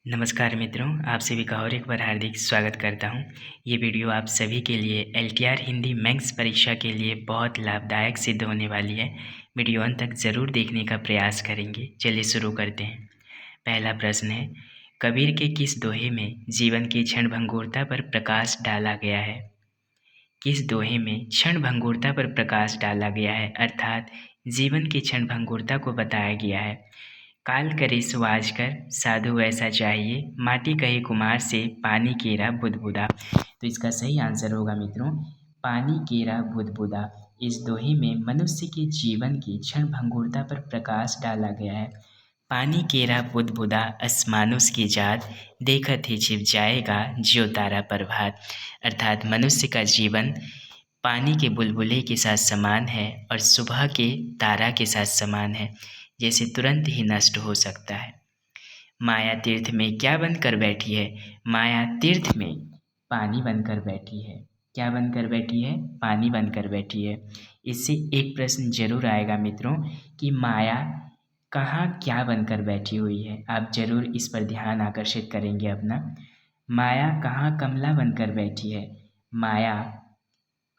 नमस्कार मित्रों, आप सभी का और एक बार हार्दिक स्वागत करता हूं। ये वीडियो आप सभी के लिए एलटीआर हिंदी मेंस परीक्षा के लिए बहुत लाभदायक सिद्ध होने वाली है। वीडियो अंत तक ज़रूर देखने का प्रयास करेंगे। चलिए शुरू करते हैं। पहला प्रश्न है, कबीर के किस दोहे में जीवन की क्षणभंगुरता पर प्रकाश डाला गया है? किस दोहे में क्षणभंगुरता पर प्रकाश डाला गया है, अर्थात जीवन की क्षणभंगुरता को बताया गया है? काल करे सो आज कर, साधु ऐसा चाहिए, माटी कहे कुम्हार से, पानी केरा बुदबुदा। तो इसका सही आंसर होगा मित्रों, पानी केरा बुदबुदा। इस दोहे में मनुष्य के जीवन की क्षणभंगुरता पर प्रकाश डाला गया है। पानी केरा बुदबुदा असमानुष की जात, देखत ही छिप जाएगा ज्यों तारा प्रभात। अर्थात मनुष्य का जीवन पानी के बुलबुले के साथ समान है और सुबह के तारा के साथ समान है, जैसे तुरंत ही नष्ट हो सकता है। माया तीर्थ में क्या बनकर बैठी है? माया तीर्थ में पानी बनकर बैठी है। क्या बनकर बैठी है? पानी बनकर बैठी है। इससे एक प्रश्न जरूर आएगा मित्रों कि माया कहाँ क्या बनकर बैठी हुई है। आप जरूर इस पर ध्यान आकर्षित करेंगे अपना। माया कहाँ कमला बनकर बैठी है? माया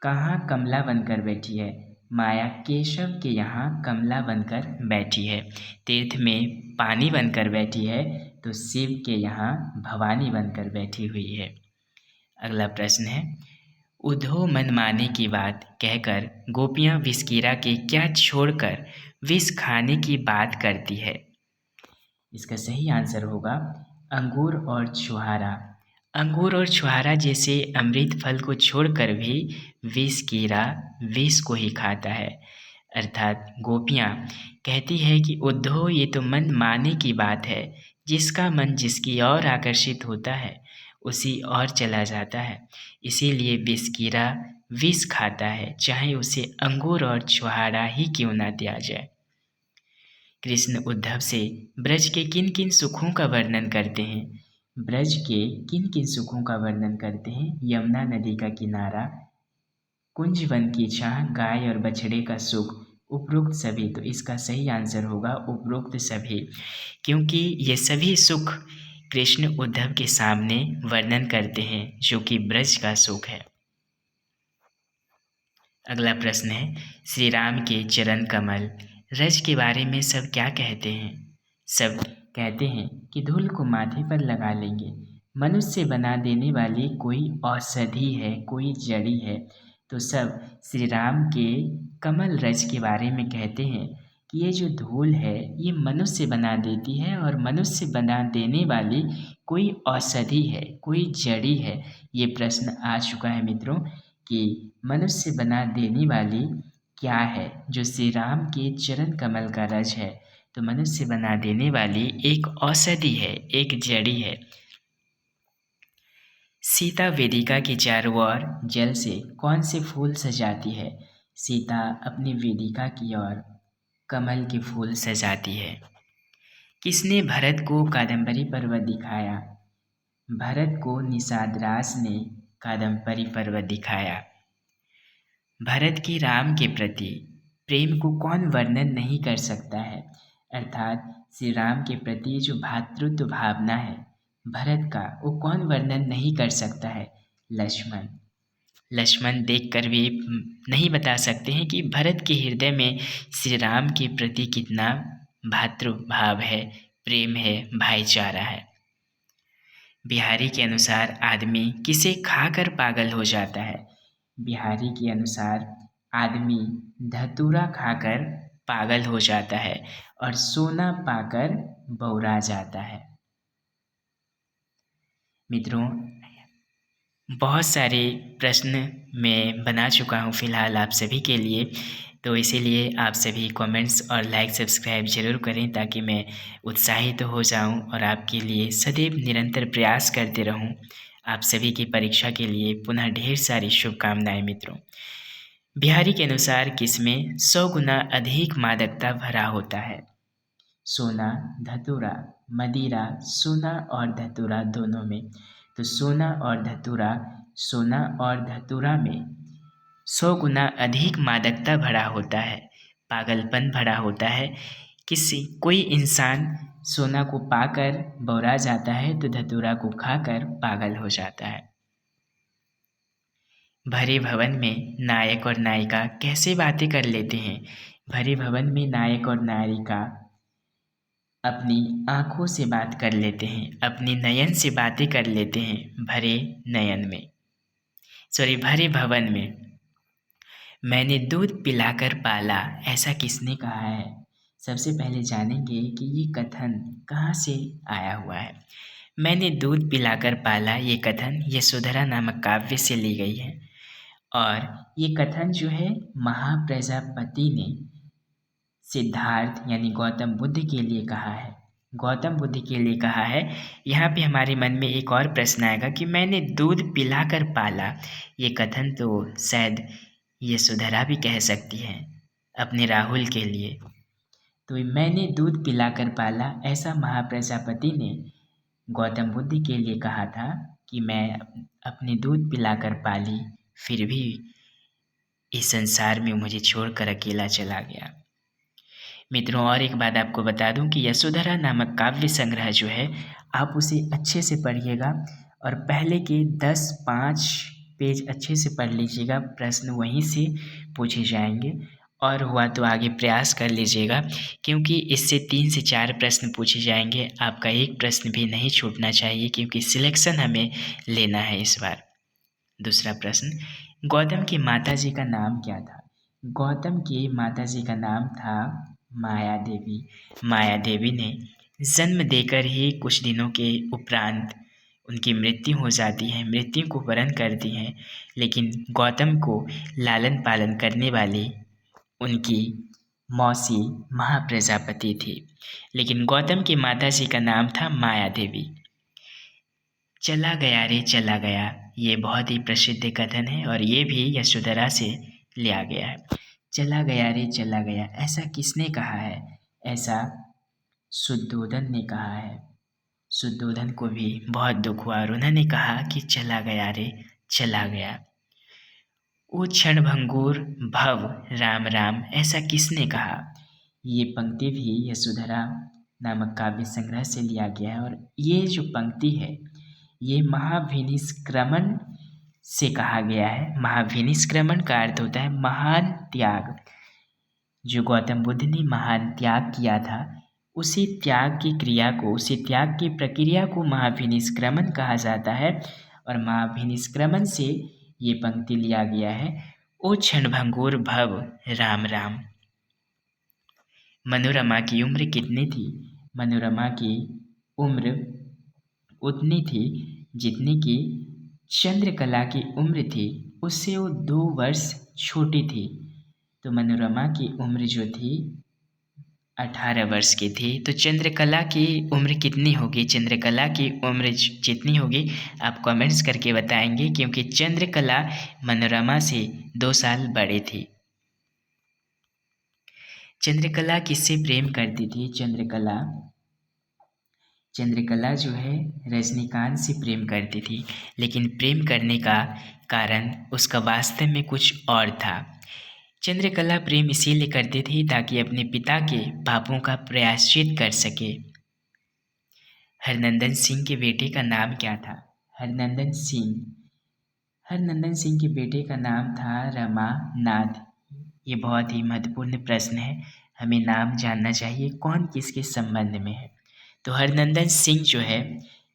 कहाँ कमला बनकर बैठी है? माया केशव के यहाँ कमला बनकर बैठी है। तीर्थ में पानी बनकर बैठी है तो शिव के यहाँ भवानी बनकर बैठी हुई है। अगला प्रश्न है, उधो मन माने की बात कहकर गोपियाँ विषकीरा के क्या छोड़कर विष खाने की बात करती है? इसका सही आंसर होगा अंगूर और छुहारा। अंगूर और छुहारा जैसे अमृत फल को छोड़कर भी विष कीड़ा विष को ही खाता है। अर्थात गोपियाँ कहती है कि उद्धव ये तो मन माने की बात है, जिसका मन जिसकी ओर आकर्षित होता है उसी ओर चला जाता है। इसीलिए विष कीड़ा विष खाता है, चाहे उसे अंगूर और छुहारा ही क्यों ना दिया जाए। कृष्ण उद्धव से ब्रज के किन किन सुखों का वर्णन करते हैं? ब्रज के किन किन सुखों का वर्णन करते हैं? यमुना नदी का किनारा, कुंज वन की छाह, गाय और बछड़े का सुख, उपरोक्त सभी। तो इसका सही आंसर होगा उपरोक्त सभी, क्योंकि ये सभी सुख कृष्ण उद्धव के सामने वर्णन करते हैं, जो कि ब्रज का सुख है। अगला प्रश्न है, श्री राम के चरण कमल रज के बारे में सब क्या कहते हैं? सब कहते हैं कि धूल को माथे पर लगा लेंगे, मनुष्य बना देने वाली कोई औषधि है, कोई जड़ी है। तो सब श्री राम के कमल रज के बारे में कहते हैं कि ये जो धूल है ये मनुष्य बना देती है और मनुष्य बना देने वाली कोई औषधि है, कोई जड़ी है। ये प्रश्न आ चुका है मित्रों कि मनुष्य बना देने वाली क्या है, जो श्री राम के चरण कमल का रज है। तो मनुष्य बना देने वाली एक औषधि है, एक जड़ी है। सीता वेदिका के चारों ओर जल से कौन से फूल सजाती है? सीता अपनी वेदिका की ओर कमल के फूल सजाती है। किसने भरत को कादम्बरी पर्वत दिखाया? भरत को निषादराज ने कादम्बरी पर्वत दिखाया। भरत की राम के प्रति प्रेम को कौन वर्णन नहीं कर सकता है? अर्थात श्री राम के प्रति जो भातृत्व भावना है भरत का, वो कौन वर्णन नहीं कर सकता है? लक्ष्मण। लक्ष्मण देखकर भी नहीं बता सकते हैं कि भरत के हृदय में श्री राम के प्रति कितना भातृभाव है, प्रेम है, भाईचारा है। बिहारी के अनुसार आदमी किसे खाकर पागल हो जाता है? बिहारी के अनुसार आदमी धतूरा खाकर पागल हो जाता है और सोना पाकर बौरा जाता है। मित्रों, बहुत सारे प्रश्न मैं बना चुका हूँ फ़िलहाल आप सभी के लिए, तो इसीलिए आप सभी कमेंट्स और लाइक सब्सक्राइब ज़रूर करें ताकि मैं उत्साहित हो जाऊँ और आपके लिए सदैव निरंतर प्रयास करते रहूँ। आप सभी की परीक्षा के लिए पुनः ढेर सारी शुभकामनाएं मित्रों। बिहारी के अनुसार किसमें 100 गुना अधिक मादकता भरा होता है? सोना, धतूरा, मदिरा, सोना और धतूरा दोनों में। तो सोना और धतूरा, सोना और धतूरा में 100 गुना अधिक मादकता भरा होता है, पागलपन भरा होता है। कोई इंसान सोना को पाकर बौरा जाता है तो धतूरा को खाकर पागल हो जाता है। भरे भवन में नायक और नायिका कैसे बातें कर लेते हैं। भरे भवन में नायक और नायिका अपनी आंखों से बात कर लेते हैं, अपने नयन से बातें कर लेते हैं। भरे नयन में, भरे भवन में। मैंने दूध पिलाकर पाला, ऐसा किसने कहा है। सबसे पहले जानेंगे कि ये कथन कहाँ से आया हुआ है। मैंने दूध पिलाकर पाला, ये कथन यशोधरा नामक काव्य से ली गई है। और ये कथन जो है महाप्रजापति ने सिद्धार्थ यानी गौतम बुद्ध के लिए कहा है। गौतम बुद्ध के लिए कहा है। यहाँ पे हमारे मन में एक और प्रश्न आएगा कि मैंने दूध पिलाकर पाला, ये कथन तो शायद यशोधरा भी कह सकती है अपने राहुल के लिए। तो मैंने दूध पिलाकर पाला, ऐसा महाप्रजापति ने गौतम बुद्ध के लिए कहा था कि मैं अपने दूध पिलाकर पाली, फिर भी इस संसार में मुझे छोड़कर अकेला चला गया। मित्रों, और एक बात आपको बता दूं कि यशोधरा नामक काव्य संग्रह जो है, आप उसे अच्छे से पढ़िएगा और पहले के 10-5 पेज अच्छे से पढ़ लीजिएगा। प्रश्न वहीं से पूछे जाएंगे और हुआ तो आगे प्रयास कर लीजिएगा, क्योंकि इससे 3 से 4 प्रश्न पूछे जाएंगे। आपका एक प्रश्न भी नहीं छूटना चाहिए, क्योंकि सिलेक्शन हमें लेना है इस बार। दूसरा प्रश्न, गौतम की माता जी का नाम क्या था। गौतम की माता जी का नाम था माया देवी। माया देवी ने जन्म देकर ही कुछ दिनों के उपरांत उनकी मृत्यु हो जाती है, मृत्यु को वरण करती हैं। लेकिन गौतम को लालन पालन करने वाली उनकी मौसी महाप्रजापति थी। लेकिन गौतम की माता जी का नाम था माया देवी। चला गया रे चला गया, ये बहुत ही प्रसिद्ध कथन है और ये भी यशोधरा से लिया गया है। चला गया रे चला गया, ऐसा किसने कहा है। ऐसा शुद्धोधन ने कहा है। शुद्धोधन को भी बहुत दुख हुआ और उन्होंने कहा कि चला गया रे चला गया। ओ क्षण भंगुर भव राम राम, ऐसा किसने कहा। ये पंक्ति भी यशोधरा नामक काव्य संग्रह से लिया गया है। और ये जो पंक्ति है, ये महाभिनिष्क्रमण से कहा गया है। महाभिनिष्क्रमण का अर्थ होता है महान त्याग। जो गौतम बुद्ध ने महान त्याग किया था, उसी त्याग की क्रिया को, उसी त्याग की प्रक्रिया को महाभिनिष्क्रमण कहा जाता है। और महाभिनिष्क्रमण से ये पंक्ति लिया गया है। ओ क्षणभंगुर भव राम राम। मनोरमा की उम्र कितनी थी। मनोरमा की उम्र उतनी थी जितनी की चंद्रकला की उम्र थी, उससे वो 2 वर्ष छोटी थी। तो मनोरमा की उम्र जो थी 18 वर्ष की थी। तो चंद्रकला की उम्र कितनी होगी। चंद्रकला की उम्र जितनी होगी आप कमेंट्स करके बताएंगे, क्योंकि चंद्रकला मनोरमा से 2 साल बड़े थी। चंद्रकला किससे प्रेम करती थी। चंद्रकला जो है रजनीकांत से प्रेम करती थी, लेकिन प्रेम करने का कारण उसका वास्तव में कुछ और था। चंद्रकला प्रेम इसीलिए करती थी ताकि अपने पिता के पापों का प्रायश्चित कर सके। हरनंदन सिंह के बेटे का नाम क्या था। हरनंदन सिंह के बेटे का नाम था रमानाथ। ये बहुत ही महत्वपूर्ण प्रश्न है, हमें नाम जानना चाहिए कौन किसके संबंध में है। तो हरनंदन सिंह जो है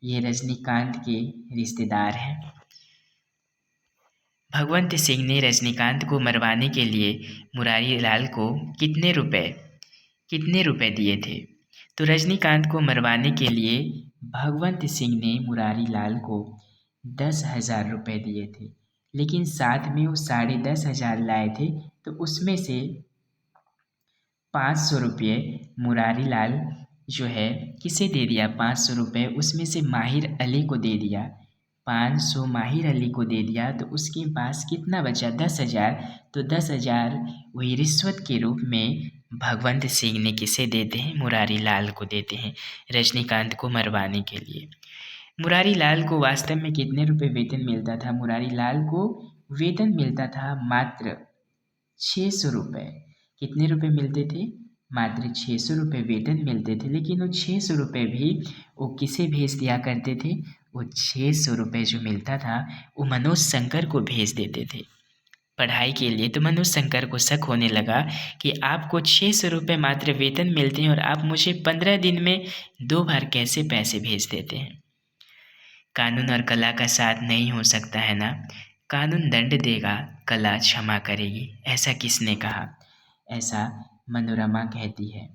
ये रजनीकांत के रिश्तेदार हैं। भगवंत सिंह ने रजनीकांत को मरवाने के लिए मुरारी लाल को कितने रुपए दिए थे। तो रजनीकांत को मरवाने के लिए भगवंत सिंह ने मुरारी लाल को 10,000 रुपये दिए थे, लेकिन साथ में वो 10,500 लाए थे। तो उसमें से 500 रुपये मुरारी लाल जो है किसे दे दिया। 500 रुपये उसमें से माहिर अली को दे दिया। 500 माहिर अली को दे दिया, तो उसके पास कितना बचा 10,000। तो 10,000 वही रिश्वत के रूप में भगवंत सिंह ने किसे देते हैं, मुरारी लाल को देते हैं रजनीकांत को मरवाने के लिए। मुरारी लाल को वास्तव में कितने रुपए वेतन मिलता था। मुरारी लाल को वेतन मिलता था मात्र 600 रुपये। कितने रुपए मिलते थे, मात्र 600 रुपये वेतन मिलते थे, लेकिन वो 600 रुपये भी वो किसे भेज दिया करते थे? वो 600 रुपये जो मिलता था वो मनोज शंकर को भेज देते थे पढ़ाई के लिए। तो मनोज शंकर को शक होने लगा कि आपको 600 रुपये मात्र वेतन मिलते हैं और आप मुझे 15 दिन में 2 बार कैसे पैसे भेज देते हैं। कानून और कला का साथ नहीं हो सकता है ना। कानून दंड देगा, कला क्षमा करेगी, ऐसा किसने कहा? ऐसा मनोरमा कहती है।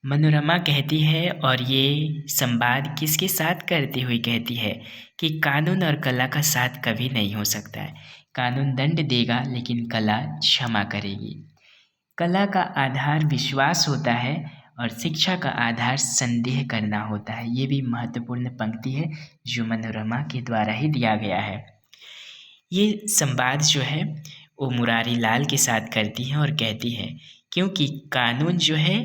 मनोरमा कहती है, और ये संवाद किसके साथ करती हुई कहती है कि कानून और कला का साथ कभी नहीं हो सकता है। कानून दंड देगा लेकिन कला क्षमा करेगी। कला का आधार विश्वास होता है और शिक्षा का आधार संदेह करना होता है। ये भी महत्वपूर्ण पंक्ति है जो मनोरमा के द्वारा ही दिया गया है। ये संवाद जो है वो मुरारी लाल के साथ करती है और कहती है, क्योंकि कानून जो है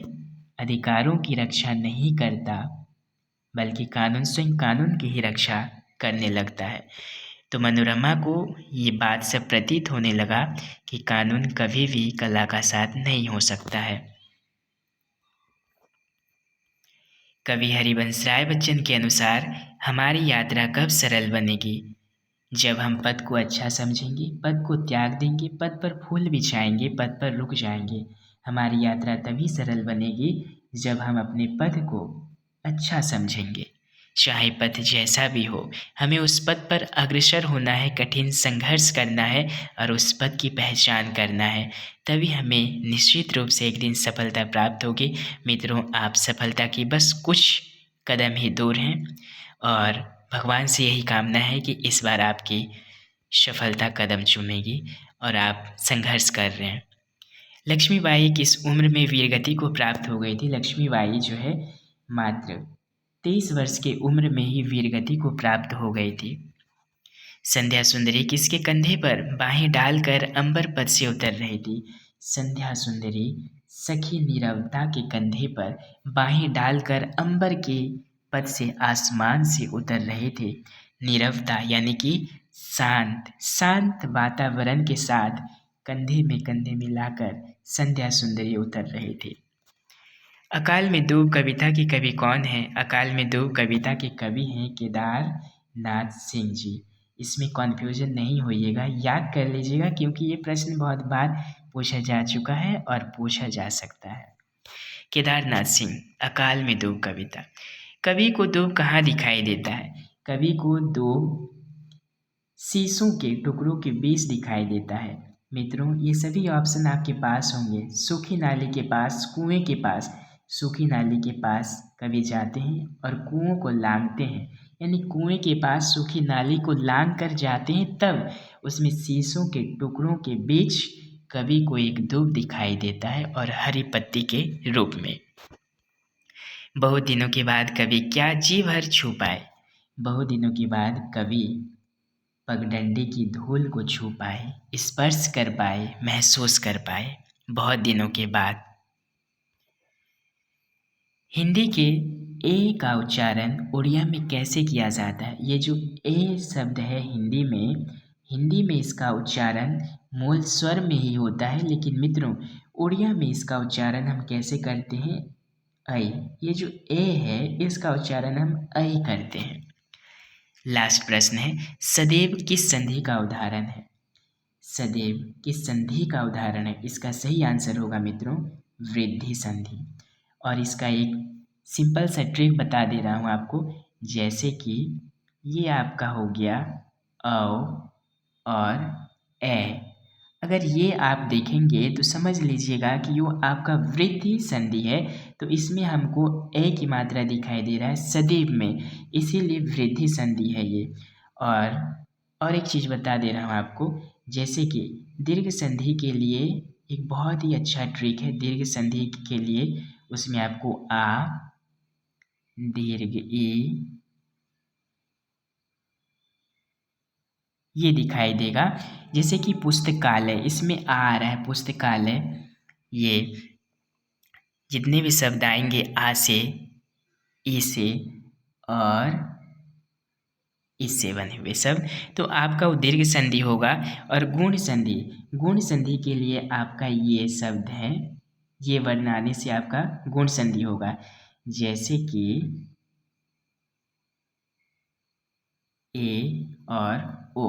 अधिकारों की रक्षा नहीं करता, बल्कि कानून स्वयं कानून की ही रक्षा करने लगता है। तो मनोरमा को ये बात से प्रतीत होने लगा कि कानून कभी भी कला का साथ नहीं हो सकता है। कवि हरिवंश राय बच्चन के अनुसार हमारी यात्रा कब सरल बनेगी? जब हम पद को अच्छा समझेंगे, पद को त्याग देंगे, पद पर फूल बिछाएंगे, पद पर रुक जाएंगे। हमारी यात्रा तभी सरल बनेगी जब हम अपने पद को अच्छा समझेंगे। चाहे पथ जैसा भी हो, हमें उस पद पर अग्रसर होना है, कठिन संघर्ष करना है और उस पद की पहचान करना है। तभी हमें निश्चित रूप से एक दिन सफलता प्राप्त होगी। मित्रों, आप सफलता की बस कुछ कदम ही दूर हैं और भगवान से यही कामना है कि इस बार आपकी सफलता कदम चूमेगी और आप संघर्ष कर रहे हैं। लक्ष्मीबाई किस उम्र में वीरगति को प्राप्त हो गई थी? लक्ष्मीबाई जो है मात्र 23 वर्ष की उम्र में ही वीरगति को प्राप्त हो गई थी। संध्या सुंदरी किसके कंधे पर बाहें डालकर अंबर पद से उतर रही थी? संध्या सुंदरी सखी नीरवता के कंधे पर बाहें डालकर अंबर के पद से आसमान से उतर रहे थे। नीरवता यानी कि शांत वातावरण के साथ कंधे में कंधे मिलाकर संध्या सुंदरी उतर रहे थे। अकाल में दूब कविता के कवि कौन हैं? अकाल में दूब कविता के कवि हैं केदारनाथ सिंह जी। इसमें कन्फ्यूजन नहीं होइएगा, याद कर लीजिएगा, क्योंकि ये प्रश्न बहुत बार पूछा जा चुका है और पूछा जा सकता है। केदारनाथ सिंह, अकाल में दूब कविता। कवि को दूब कहाँ दिखाई देता है? कवि को दूब शीशों के टुकड़ों के बीच दिखाई देता है। मित्रों, ये सभी ऑप्शन आपके पास होंगे। सूखी नाली के पास, कुएं के पास। सूखी नाली के पास कवि जाते हैं और कुओं को लांघते हैं, यानी कुएं के पास सूखी नाली को लांघ कर जाते हैं, तब उसमें शीशों के टुकड़ों के बीच कवि को एक दूब दिखाई देता है और हरी पत्ती के रूप में। बहुत दिनों के बाद कवि क्या जी भर छू पाए? बहुत दिनों के बाद कवि पगडंडी की धूल को छू पाए, स्पर्श कर पाए, महसूस कर पाए। बहुत दिनों के बाद। हिंदी के ए का उच्चारण उड़िया में कैसे किया जाता है? ये जो ए शब्द है हिंदी में इसका उच्चारण मूल स्वर में ही होता है, लेकिन मित्रों उड़िया में इसका उच्चारण हम कैसे करते हैं? ऐ। ये जो ए है इसका उच्चारण हम ऐ करते हैं। लास्ट प्रश्न है, सदैव किस संधि का उदाहरण है? सदैव किस संधि का उदाहरण है? इसका सही आंसर होगा मित्रों वृद्धि संधि। और इसका एक सिंपल सा ट्रिक बता दे रहा हूँ आपको, जैसे कि ये आपका हो गया औ और ए। अगर ये आप देखेंगे तो समझ लीजिएगा कि वो आपका वृद्धि संधि है, तो इसमें हमको ए की मात्रा दिखाई दे रहा है सदैव में, इसीलिए वृद्धि संधि है ये। और एक चीज़ बता दे रहा हूँ आपको, जैसे कि दीर्घ संधि के लिए एक बहुत ही अच्छा ट्रिक है। दीर्घ संधि के लिए उसमें आपको आ, दीर्घ ई ये दिखाई देगा। जैसे कि पुस्तकालय, इसमें आ रहा है पुस्तकालय। ये जितने भी शब्द आएंगे आ से, ई से और इससे बने हुए शब्द, तो आपका वो दीर्घ संधि होगा। और गुण संधि के लिए आपका ये शब्द है ये वर्ण आने से आपका गुण संधि होगा। जैसे कि ए और ओ।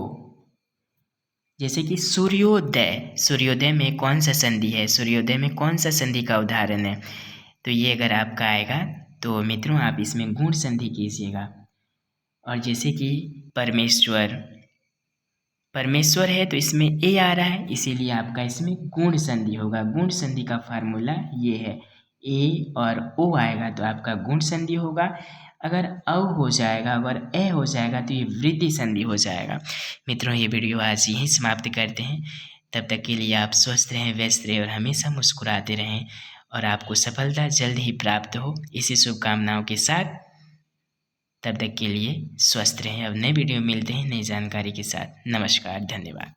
जैसे कि सूर्योदय, सूर्योदय में कौन सा संधि है, सूर्योदय में कौन सा संधि का उदाहरण है। तो ये अगर आपका आएगा तो मित्रों आप इसमें गुण संधि कीजिएगा। और जैसे कि परमेश्वर, परमेश्वर है तो इसमें ए आ रहा है, इसीलिए आपका इसमें गुण संधि होगा। गुण संधि का फार्मूला ये है, ए और ओ आएगा तो आपका गुण संधि होगा। अगर अ हो जाएगा, अगर ए हो जाएगा तो ये वृद्धि संधि हो जाएगा। मित्रों ये वीडियो आज यहीं समाप्त करते हैं। तब तक के लिए आप स्वस्थ रहें, व्यस्त रहें और हमेशा मुस्कुराते रहें और आपको सफलता जल्द ही प्राप्त हो, इसी शुभकामनाओं के साथ तब तक के लिए स्वस्थ रहें। अब नए वीडियो मिलते हैं नई जानकारी के साथ। नमस्कार, धन्यवाद।